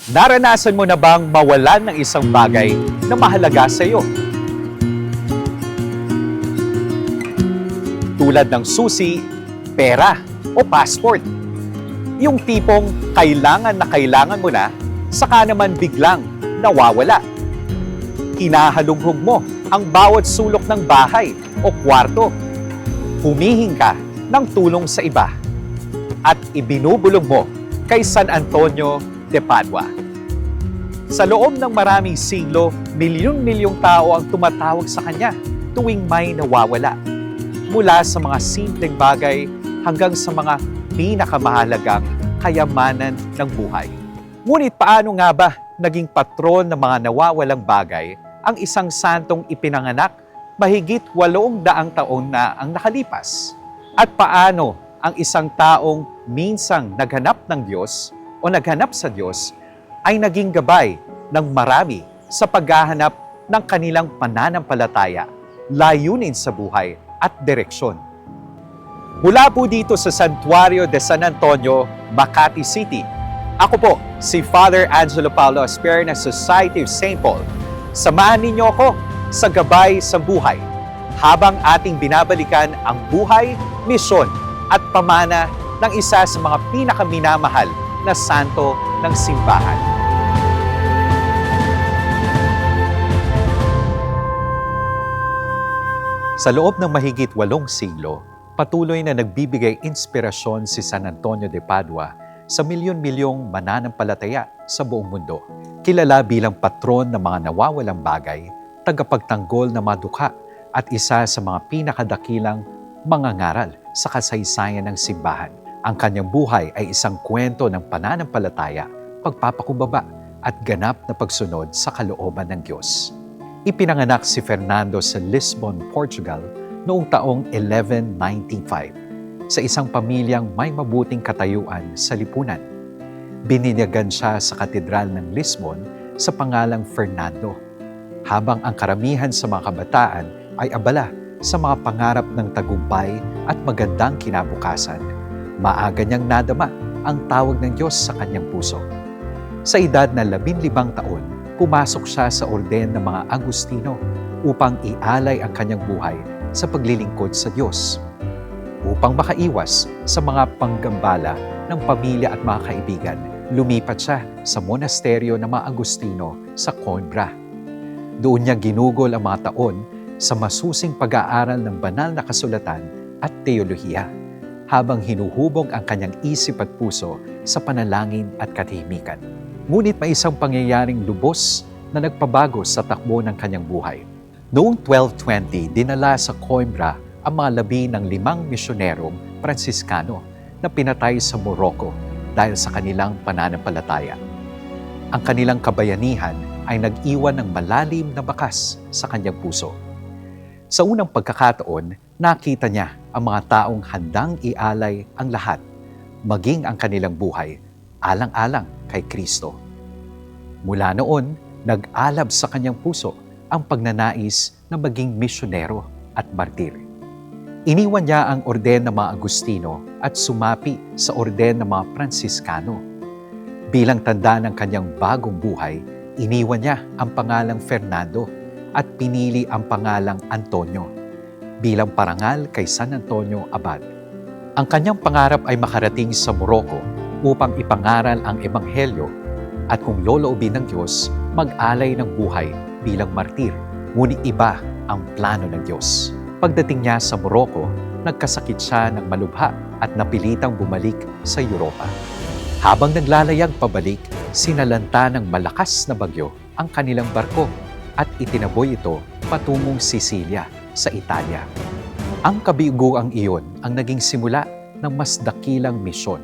Naranasan mo na bang mawalan ng isang bagay na mahalaga sa iyo? Tulad ng susi, pera, o passport. Yung tipong kailangan na kailangan mo na, saka naman biglang nawawala. Hinahalunghog mo ang bawat sulok ng bahay o kwarto. Humihing ka ng tulong sa iba. At ibinubulong mo kay San Antonio de Padua. Sa loob ng maraming siglo, milyon-milyong tao ang tumatawag sa kanya tuwing may nawawala. Mula sa mga simpleng bagay hanggang sa mga pinakamahalagang kayamanan ng buhay. Ngunit paano nga ba naging patron ng mga nawawalang bagay ang isang santong ipinanganak mahigit 800 taon na ang nakalipas? At paano ang isang taong minsang naghanap ng Diyos o naghanap sa Diyos ay naging gabay ng marami sa paghahanap ng kanilang pananampalataya, layunin sa buhay at direksyon. Mula po dito sa Santuario de San Antonio, Makati City, ako po si Father Angelo Paulo Aspir ng Society of St. Paul. Samahan ninyo ako sa gabay sa buhay habang ating binabalikan ang buhay, misyon at pamana ng isa sa mga pinakaminamahal na santo ng simbahan. Sa loob ng mahigit 8 siglo, patuloy na nagbibigay inspirasyon si San Antonio de Padua sa milyon-milyong mananampalataya sa buong mundo. Kilala bilang patron ng mga nawawalang bagay, tagapagtanggol ng mga dukha at isa sa mga pinakadakilang mangangaral sa kasaysayan ng simbahan. Ang kanyang buhay ay isang kwento ng pananampalataya, pagpapakumbaba at ganap na pagsunod sa kalooban ng Diyos. Ipinanganak si Fernando sa Lisbon, Portugal noong taong 1195 sa isang pamilyang may mabuting katayuan sa lipunan. Bininyagan siya sa katedral ng Lisbon sa pangalang Fernando, habang ang karamihan sa mga kabataan ay abala sa mga pangarap ng tagumpay at magandang kinabukasan. Maaga niyang nadama ang tawag ng Diyos sa kanyang puso. Sa edad na 15 taon, pumasok siya sa orden ng mga Agustino upang ialay ang kanyang buhay sa paglilingkod sa Diyos. Upang makaiwas sa mga panggambala ng pamilya at mga kaibigan, lumipat siya sa monasteryo ng mga Agustino sa Coimbra. Doon niya ginugol ang mga taon sa masusing pag-aaral ng banal na kasulatan at teolohiya, habang hinuhubog ang kanyang isip at puso sa panalangin at katahimikan. Ngunit may isang pangyayaring lubos na nagpabago sa takbo ng kanyang buhay. Noong 1220, dinala sa Coimbra ang mga labi ng 5 misyonerong Pransiskano na pinatay sa Morocco dahil sa kanilang pananampalataya. Ang kanilang kabayanihan ay nag-iwan ng malalim na bakas sa kanyang puso. Sa unang pagkakataon, nakita niya ang mga taong handang ialay ang lahat, maging ang kanilang buhay, alang-alang kay Kristo. Mula noon, nag-alab sa kanyang puso ang pagnanais na maging misyonero at martir. Iniwan niya ang orden ng mga Agustino at sumapi sa orden ng mga Pransiskano. Bilang tanda ng kanyang bagong buhay, iniwan niya ang pangalang Fernando at pinili ang pangalang Antonio bilang parangal kay San Antonio Abad. Ang kanyang pangarap ay makarating sa Morocco upang ipangaral ang Ebanghelyo at kung loloobin ng Diyos, mag-alay ng buhay bilang martir. Ngunit iba ang plano ng Diyos. Pagdating niya sa Morocco, nagkasakit siya ng malubha at napilitang bumalik sa Europa. Habang naglalayag pabalik, sinalanta ng malakas na bagyo ang kanilang barko at itinaboy ito patungong Sicilia sa Italia. Ang kabiguang iyon ang naging simula ng mas dakilang misyon.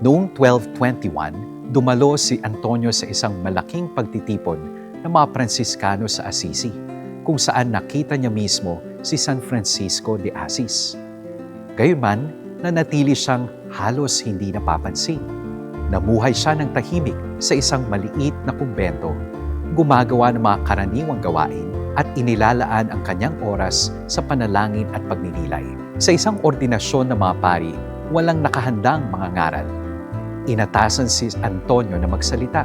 Noong 1221, dumalo si Antonio sa isang malaking pagtitipon ng mga Pransiskano sa Assisi, kung saan nakita niya mismo si San Francisco de Assis. Gayunman, nanatili siyang halos hindi napapansin. Namuhay siya ng tahimik sa isang maliit na kumbento, gumagawa ng mga karaniwang gawain at inilalaan ang kanyang oras sa panalangin at pagninilay. Sa isang ordinasyon ng mga pari, walang nakahandang mga ngaral. Inatasan si Antonio na magsalita.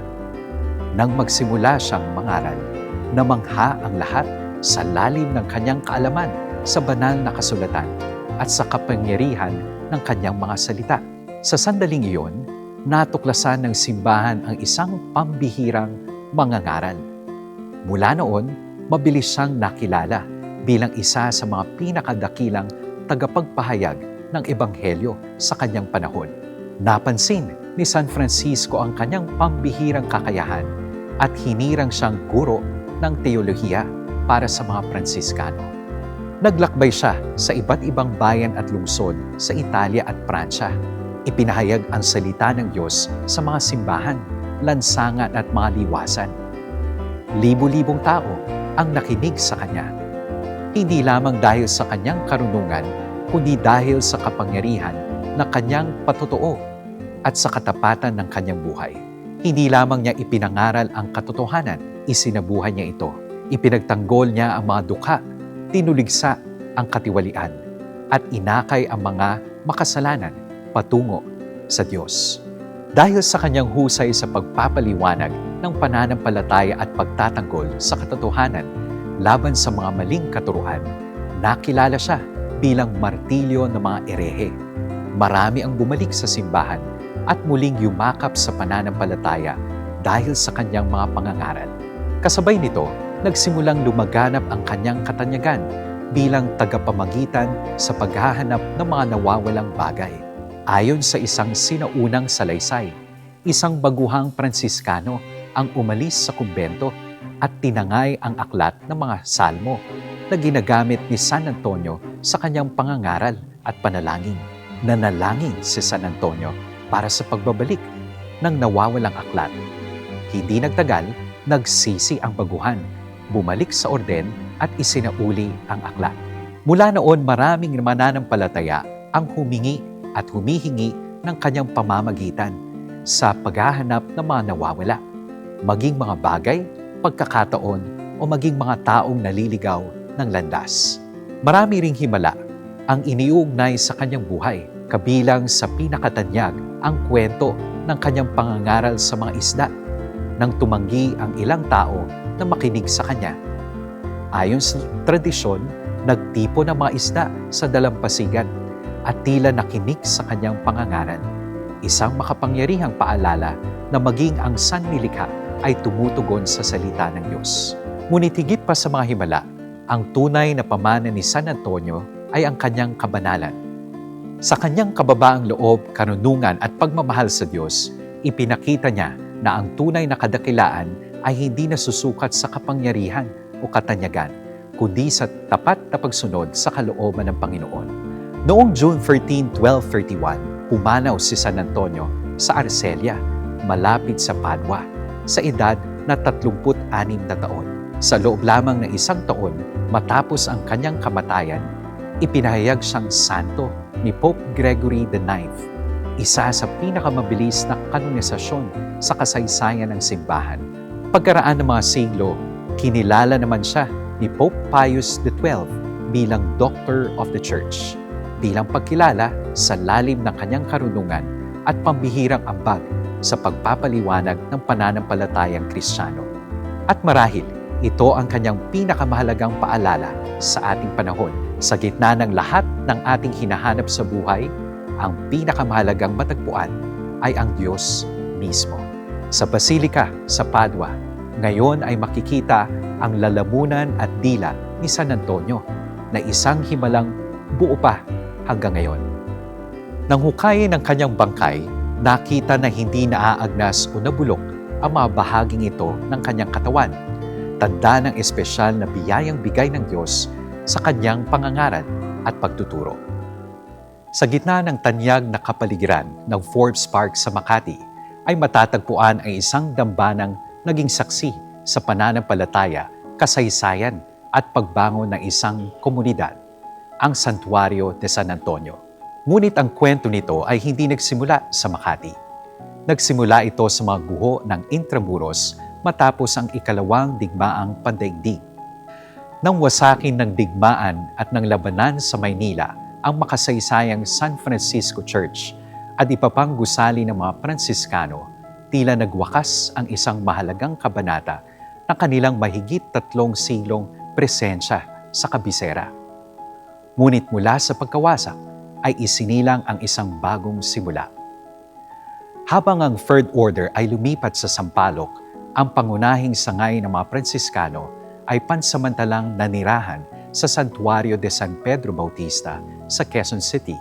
Nang magsimula siyang mangaral, namangha ang lahat sa lalim ng kanyang kaalaman sa banal na kasulatan at sa kapangyarihan ng kanyang mga salita. Sa sandaling iyon, natuklasan ng simbahan ang isang pambihirang mangangaral. Mula noon, mabilis siyang nakilala bilang isa sa mga pinakadakilang tagapagpahayag ng Ebanghelyo sa kanyang panahon. Napansin ni San Francisco ang kanyang pambihirang kakayahan at hinirang siyang guro ng teolohiya para sa mga Pransiskano. Naglakbay siya sa iba't ibang bayan at lungsod sa Italia at Pransya. Ipinahayag ang salita ng Diyos sa mga simbahan, lansangan at mga liwasan. Libo-libong tao ang nakinig sa kanya. Hindi lamang dahil sa kanyang karunungan, kundi dahil sa kapangyarihan na kanyang patotoo at sa katapatan ng kanyang buhay. Hindi lamang niya ipinangaral ang katotohanan, isinabuhay niya ito. Ipinagtanggol niya ang mga dukha, tinuligsa ang katiwalian, at inakay ang mga makasalanan patungo sa Diyos. Dahil sa kanyang husay sa pagpapaliwanag ng pananampalataya at pagtatanggol sa katotohanan laban sa mga maling katuruan, nakilala siya bilang martilyo ng mga erehe. Marami ang bumalik sa simbahan at muling yumakap sa pananampalataya dahil sa kanyang mga pangangaral. Kasabay nito, nagsimulang lumaganap ang kanyang katanyagan bilang tagapamagitan sa paghahanap ng mga nawawalang bagay. Ayon sa isang sinaunang salaysay, isang baguhang Pransiskano ang umalis sa kumbento at tinangay ang aklat ng mga salmo na ginagamit ni San Antonio sa kanyang pangangaral at panalangin. Nanalangin si San Antonio para sa pagbabalik ng nawawalang aklat. Hindi nagtagal, nagsisi ang baguhan, bumalik sa orden at isinauli ang aklat. Mula noon, maraming mananampalataya ang humingi at humihingi ng kanyang pamamagitan sa paghahanap ng mga nawawala, maging mga bagay, pagkakataon o maging mga taong naliligaw ng landas. Marami ring himala ang iniugnay sa kanyang buhay, kabilang sa pinakatanyag ang kwento ng kanyang pangangaral sa mga isda nang tumanggi ang ilang tao na makinig sa kanya. Ayon sa tradisyon, nagtipo ng mga isda sa dalampasigan at tila nakinig sa kanyang pangangaral. Isang makapangyarihang paalala na maging ang sanlilikha ay tumutugon sa salita ng Diyos. Ngunit higit pa sa mga himala, ang tunay na pamana ni San Antonio ay ang kanyang kabanalan. Sa kanyang kababaang loob, karunungan at pagmamahal sa Diyos, ipinakita niya na ang tunay na kadakilaan ay hindi nasusukat sa kapangyarihan o katanyagan, kundi sa tapat na pagsunod sa kalooban ng Panginoon. Noong June 13, 1231, pumanaw si San Antonio sa Arcelia, malapit sa Padua, sa edad na 36 na taon. Sa loob lamang ng isang taon, matapos ang kanyang kamatayan, ipinahayag siyang santo ni Pope Gregory IX, isa sa pinakamabilis na kanonisasyon sa kasaysayan ng simbahan. Pagkaraan ng mga siglo, kinilala naman siya ni Pope Pius XII bilang Doctor of the Church, bilang pagkilala sa lalim ng kanyang karunungan at pambihirang ambag sa pagpapaliwanag ng pananampalatayang Kristiyano. At marahil, ito ang kanyang pinakamahalagang paalala sa ating panahon. Sa gitna ng lahat ng ating hinahanap sa buhay, ang pinakamahalagang matagpuan ay ang Diyos mismo. Sa Basilika sa Padua, ngayon ay makikita ang lalamunan at dila ni San Antonio na isang himalang buo pa hanggang ngayon. Nang hukayin ng kanyang bangkay, nakita na hindi naaagnas o nabulok ang mga bahaging ito ng kanyang katawan, tanda ng espesyal na biyayang bigay ng Diyos sa kanyang pangangaral at pagtuturo. Sa gitna ng tanyag na kapaligiran ng Forbes Park sa Makati, ay matatagpuan ang isang dambanang naging saksi sa pananampalataya, kasaysayan at pagbangon ng isang komunidad, ang Santuario de San Antonio. Ngunit ang kwento nito ay hindi nagsimula sa Makati. Nagsimula ito sa mga guho ng Intramuros matapos ang ikalawang digmaang pandaigdig. Nang wasakin ng digmaan at ng labanan sa Maynila ang makasaysayang San Francisco Church at ipapang gusali ng mga Pransiskano, tila nagwakas ang isang mahalagang kabanata ng kanilang mahigit 3 siglo presensya sa kabisera. Ngunit mula sa pagkawasak ay isinilang ang isang bagong simula. Habang ang Third Order ay lumipat sa Sampaloc, ang pangunahing sangay ng mga Pransiskano ay pansamantalang nanirahan sa Santuario de San Pedro Bautista sa Quezon City.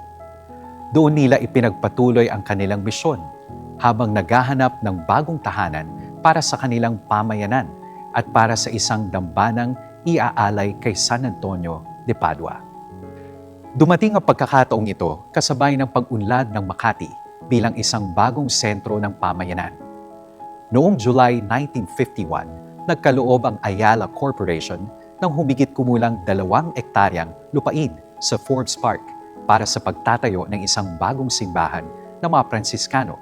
Doon nila ipinagpatuloy ang kanilang misyon habang naghahanap ng bagong tahanan para sa kanilang pamayanan at para sa isang dambanang iaalay kay San Antonio de Padua. Dumating ang pagkakataong ito kasabay ng pag-unlad ng Makati bilang isang bagong sentro ng pamayanan. Noong July 1951, nagkaloob ang Ayala Corporation ng humigit kumulang 2 ektaryang lupain sa Forbes Park para sa pagtatayo ng isang bagong simbahan ng mga Pransiskano,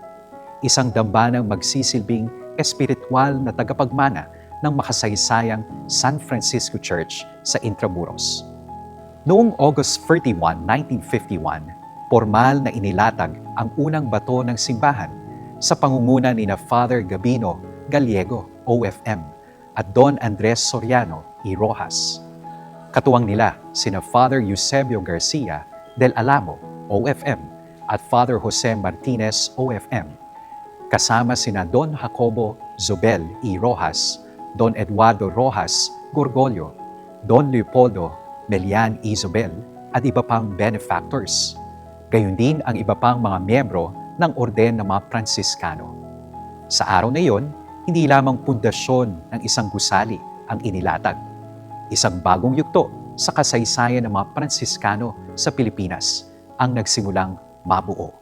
isang dambanang magsisilbing espiritual na tagapagmana ng makasaysayang San Francisco Church sa Intramuros. Noong August 31, 1951, formal na inilatag ang unang bato ng simbahan sa pangunguna ni Father Gabino Gallego, OFM, at Don Andres Soriano y Rojas. Katuwang nila sina Father Eusebio Garcia del Alamo, OFM, at Father Jose Martinez, OFM. Kasama sina Don Jacobo Zobel y Rojas, Don Eduardo Rojas Gorgolio, Don Leopoldo Melian y Zobel, at iba pang benefactors. Gayon din ang iba pang mga miyembro ng orden ng mga Pransiskano. Sa araw na iyon, hindi lamang pundasyon ng isang gusali ang inilatag. Isang bagong yugto sa kasaysayan ng mga Pransiskano sa Pilipinas ang nagsimulang mabuo.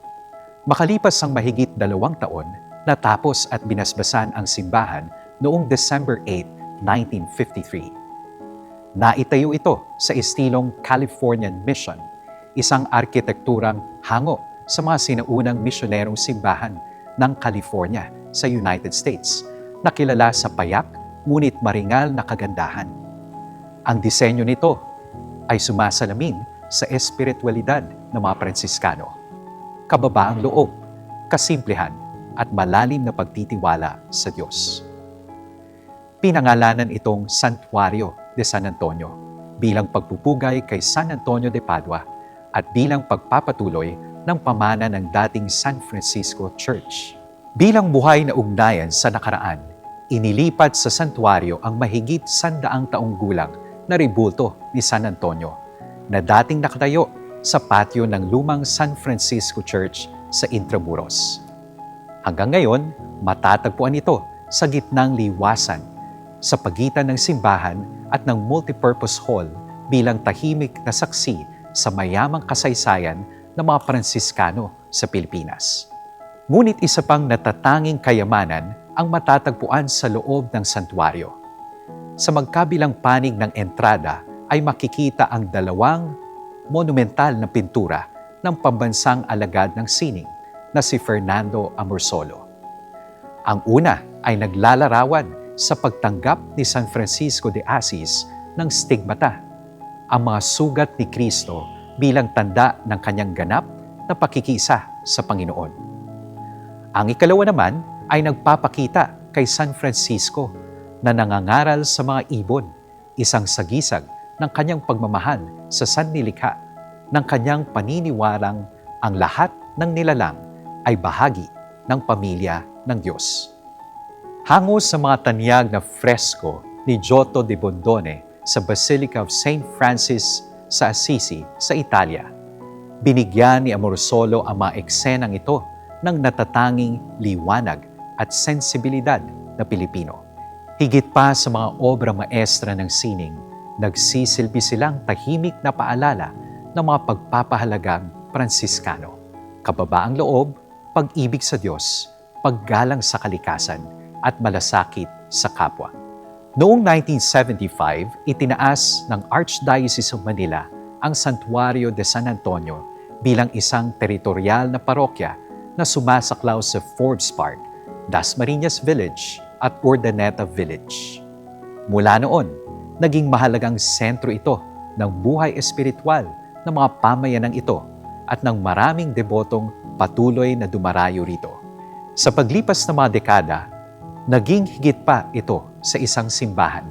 Makalipas ang mahigit 2 taon, natapos at binasbasan ang simbahan noong December 8, 1953. Naitayo ito sa estilong Californian Mission, isang arkitekturang hango sa mga sinaunang misyonerong simbahan ng California sa United States, na kilala sa payak ngunit maringal na kagandahan. Ang disenyo nito ay sumasalamin sa espiritualidad ng mga Pransiskano, kababaang loob, kasimplihan, at malalim na pagtitiwala sa Diyos. Pinangalanan itong Santuario de San Antonio bilang pagpupugay kay San Antonio de Padua at bilang pagpapatuloy ng pamana ng dating San Francisco Church. Bilang buhay na ugnayan sa nakaraan, inilipat sa santuario ang mahigit 100 taong gulang na rebulto ni San Antonio na dating nakatayo sa patio ng lumang San Francisco Church sa Intramuros. Hanggang ngayon, matatagpuan ito sa gitnang liwasan sa pagitan ng simbahan at ng multipurpose hall bilang tahimik na saksi sa mayamang kasaysayan ng mga Pransiskano sa Pilipinas. Ngunit isa pang natatanging kayamanan ang matatagpuan sa loob ng santuario. Sa magkabilang panig ng entrada ay makikita ang 2 monumental na pintura ng pambansang alagad ng sining na si Fernando Amorsolo. Ang una ay naglalarawan sa pagtanggap ni San Francisco de Assis ng stigmata, ang mga sugat ni Kristo bilang tanda ng kanyang ganap na pakikisa sa Panginoon. Ang ikalawa naman ay nagpapakita kay San Francisco na nangangaral sa mga ibon, isang sagisag ng kanyang pagmamahal sa sanlilikha, ng kanyang paniniwalang ang lahat ng nilalang ay bahagi ng pamilya ng Diyos. Hango sa mga tanyag na fresko ni Giotto di Bondone sa Basilica of St. Francis sa Assisi sa Italia, binigyan ni Amorsolo ang mga eksenang ito ng natatanging liwanag at sensibilidad na Pilipino. Higit pa sa mga obra maestra ng sining, nagsisilbi silang tahimik na paalala ng mga pagpapahalagang Pransiskano, kababaang loob, pag-ibig sa Diyos, paggalang sa kalikasan, at malasakit sa kapwa. Noong 1975, itinaas ng Archdiocese of Manila ang Santuario de San Antonio bilang isang teritorial na parokya na sumasaklaw sa Forbes Park, Dasmariñas Village at Urdaneta Village. Mula noon, naging mahalagang sentro ito ng buhay espiritual ng mga pamayanang ito at ng maraming debotong patuloy na dumarayo rito. Sa paglipas ng mga dekada, naging higit pa ito sa isang simbahan.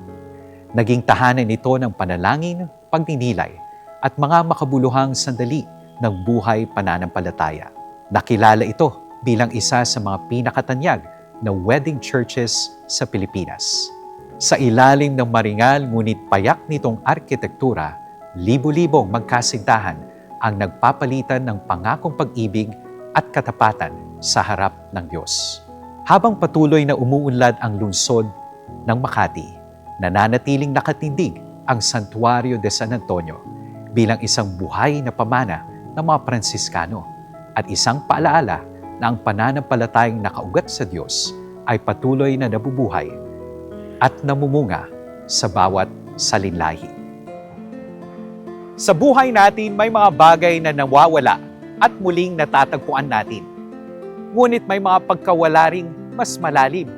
Naging tahanan ito ng panalangin, pagninilay, at mga makabuluhang sandali ng buhay pananampalataya. Nakilala ito bilang isa sa mga pinakatanyag na wedding churches sa Pilipinas. Sa ilalim ng maringal ngunit payak nitong arkitektura, libo-libong magkasintahan ang nagpapalitan ng pangakong pag-ibig at katapatan sa harap ng Diyos. Habang patuloy na umuunlad ang lungsod ng Makati, nananatiling nakatindig ang Santuario de San Antonio bilang isang buhay na pamana ng mga Pransiskano at isang paalaala na ang pananampalatayang nakaugat sa Diyos ay patuloy na nabubuhay at namumunga sa bawat salinlahi. Sa buhay natin, may mga bagay na nawawala at muling natatagpuan natin. Ngunit may mga pagkawala ring mas malalim.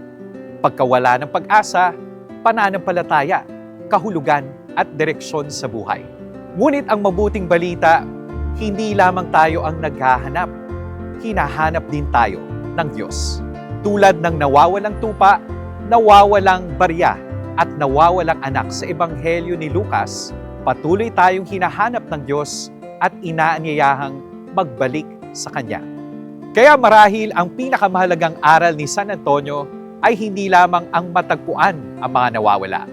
Pagkawala ng pag-asa, pananampalataya, kahulugan at direksyon sa buhay. Ngunit ang mabuting balita, hindi lamang tayo ang naghahanap. Hinahanap din tayo ng Diyos. Tulad ng nawawalang tupa, nawawalang barya at nawawalang anak sa Ebanghelyo ni Lucas, patuloy tayong hinahanap ng Diyos at inaanyayahang magbalik sa Kanya. Kaya marahil ang pinakamahalagang aral ni San Antonio ay hindi lamang ang matagpuan ang mga nawawala,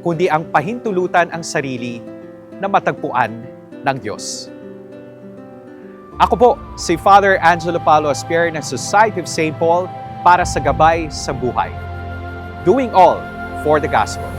kundi ang pahintulutan ang sarili na matagpuan ng Diyos. Ako po, si Father Angelo Paulo Aspier ng Society of St. Paul para sa Gabay sa Buhay. Doing all for the Gospel.